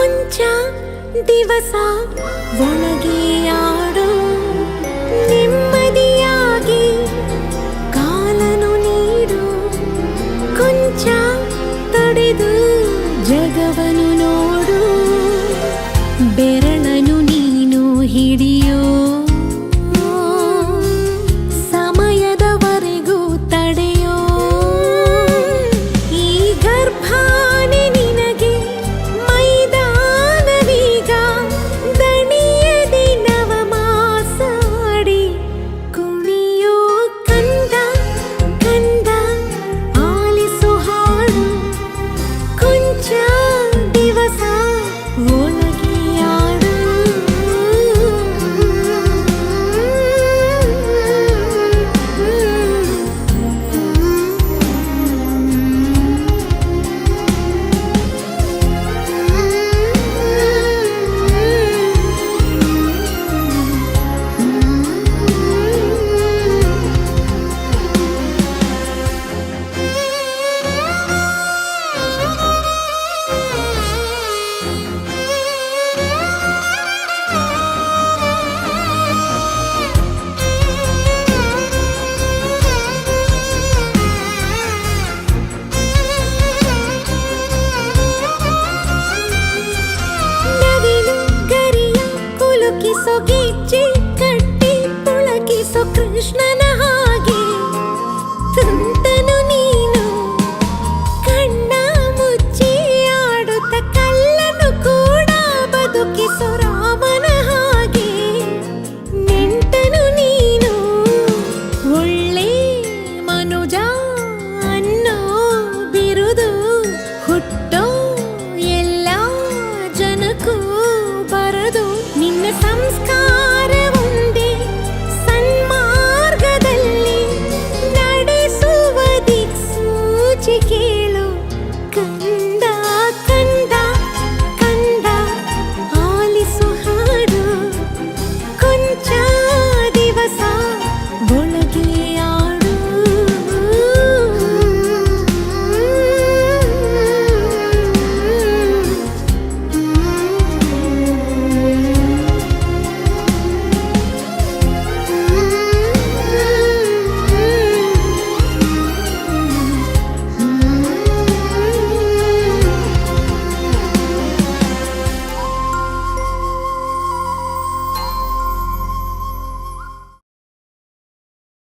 ಕೊಂಚ ದಿವಸ ಒಳಗೆ ಆಡು ನೆಮ್ಮದಿಯಾಗಿ ಕಾಲನು ನೀಡು ಕೊಂಚ ತಡೆದು ಜಗವನು ನೋಡು ಬೆರಳನು ನೀನು ಹಿಡಿಯೋ ಸಮಯದವರೆಗೂ ತಡೆಯೋ ಈ ಗರ್ಭಾನೆ ನಿನಗೆ ಮೈದಾನವೀಗ ದಣಿಯದಿ ನವಮಾಸಾಡಿ ಕುಣಿಯೋ ಕಂದ ಕಂದ ಆಲಿಸು ಹಾಡು ಕೊಂಚ ದಿವಸ ಒಳಗೆ ಆಡು ನವಿಲು ಗರಿಯ ಕುಲುಕಿಸೋ ಗೆಜ್ಜೆ ಕಟ್ಟಿ ಪುಳಕಿಸೋ ಕೃಷ್ಣನ